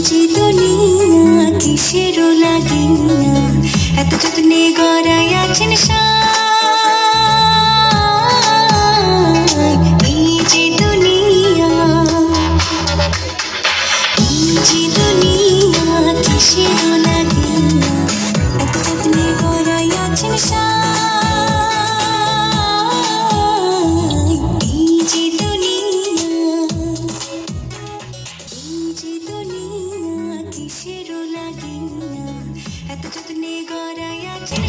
যে দুনিয়া কিসেরও লাগিয়া এত যত্নে গড়াইয়াছেন এই যে দুনিয়া কিসেরও লাগিয়া এত যত্নে গড়াইয়াছেন এই যে দুনিয়া কিসেরও লাগিয়া এত যত্নে গড়াইয়াছেন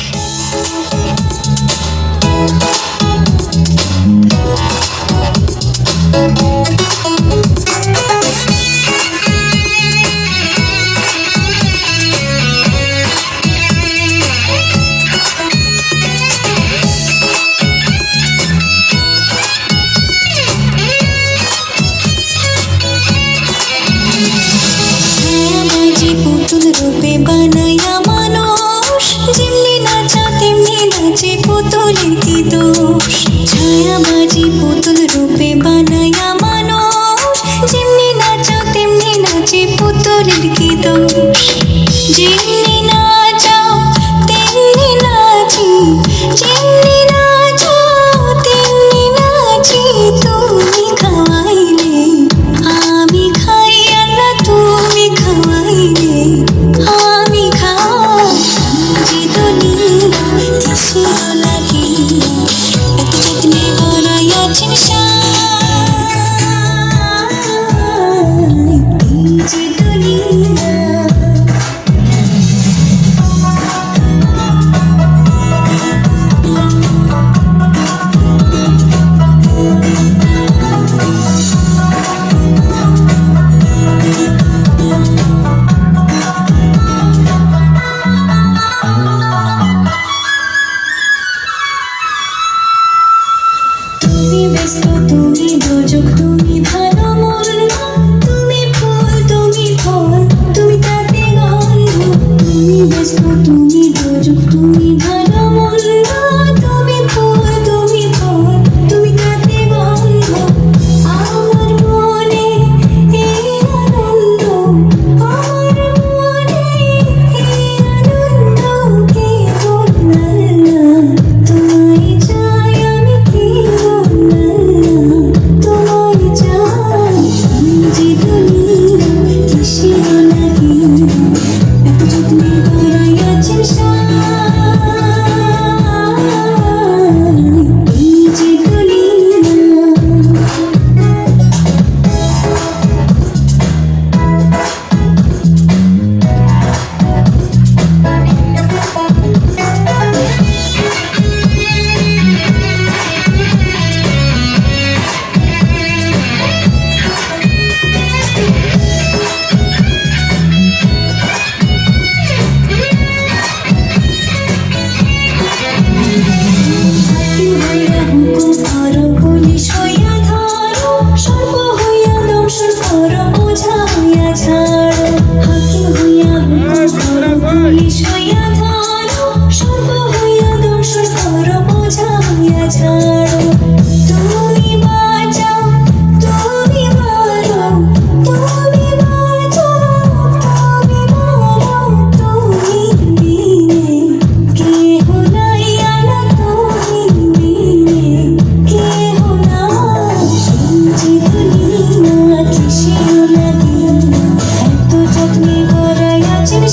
পুতুল রূপে বানাইয়া মানুষ যেমনি নাচা তেমনি নাচে পুতুলের কি দোষ ছায়াবাজি পুতুল রূপে বানাইয়া মানুষ যেমনি নাচা তেমনি নাচে পুতুলের কি দোষ যেমনি নাচাও তেমনি নাচি যেমনি নাচাও তেমনি নাচি তুমি খাওয়াইলে আমি খাই আল্লাহ তুমি খাওয়াইলে আমি খাই যে দুনিয়া কিসেরও লাগিয়া এত যত্নে গড়াইয়াছেন এই যে দুনিয়া তুমি ব্যস্ত তুমি দোজক তুমি ভালো মন্দ তুমি ফুল তুমি ফল তুমি তাতে গন্ধ তুমি ব্যস্ত তুমি দোজক তুমি ভালো মন্দ তুমি ফুল তুমি ফল তুমি তাতে গন্ধ আমার মনে এই আনন্দ আমার মনে এই আনন্দ কে বললাম না তোমায় চাই আমি কি তোমায় চাই যে দুনিয়া কিসেরও লাগিয়া এত যত্নে গড়াইয়াছেন এই যে দুনিয়া পুলিশ হইয়া ধরো সর্ব হইয়া দংশন করো বোঝা হইয়া ছাড়ো হাকিম হইয়া হুকুম করো পুলিশ হইয়া ধরো সর্ব হইয়া দংশন করো বোঝা হইয়া ছাড়ো তুমি বাঁচাও তুমি মারো তুমি বাঁচাও তুমি মারো তুমি বিনে কেহ নাই আনা তুমি বিনে কেহ নাই যে দুনিয়া কিসেরও লাগিয়া এত যত্নে গড়াইয়াছেন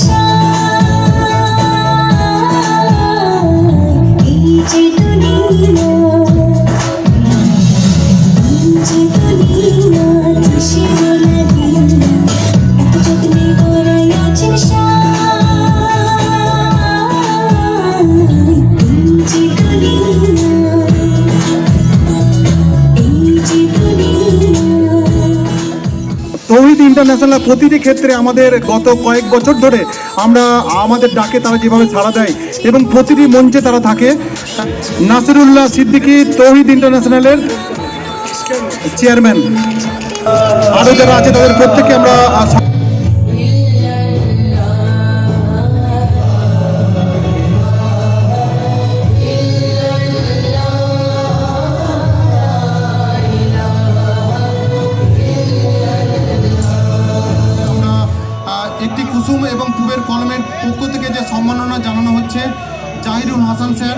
এই যে দুনিয়া কিসেরও লাগিয়া এত যত্নে গড়াইয়াছেন তৌহিদ ইন্টারন্যাশনাল প্রতিটি ক্ষেত্রে আমাদের গত কয়েক বছর ধরে আমরা আমাদের ডাকে তারা যেভাবে সাড়া দেয় এবং প্রতিটি মঞ্চে তারা থাকে। নাসিরুল্লাহ সিদ্দিকী তৌহিদ ইন্টারন্যাশনালের চেয়ারম্যান। আরও যারা আছে তাদের প্রত্যেকে আমরা আমরা একটি কুসুম এবং পূবের কলমের পক্ষ থেকে যে সম্মাননা জানানো হচ্ছে জাহিরুল হাসান স্যার,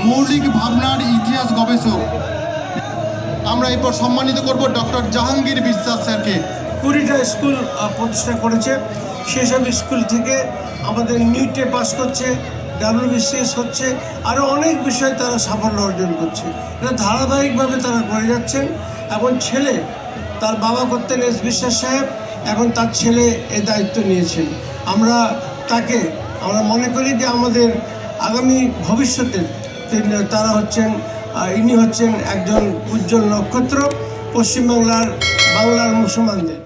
মৌলিক ভাবনার ইতিহাস গবেষক। আমরা এরপর সম্মানিত করব ডক্টর জাহাঙ্গীর বিশ্বাস স্যারকে। 20টা স্কুল প্রতিষ্ঠা করেছে, সেসব স্কুল থেকে আমাদের নিটে পাস করছে, WBCS হচ্ছে, আরও অনেক বিষয়ে তারা সাফল্য অর্জন করছে। এটা ধারাবাহিকভাবে তারা করে যাচ্ছেন। এখন ছেলে, তার বাবা করতেন এস বিশ্বাস সাহেব, এখন তার ছেলে এই দায়িত্ব নিয়েছেন। আমরা মনে করি যে আমাদের আগামী ভবিষ্যতের তারা হচ্ছেন, ইনি হচ্ছেন একজন উজ্জ্বল নক্ষত্র বাংলার মুসলমানদের।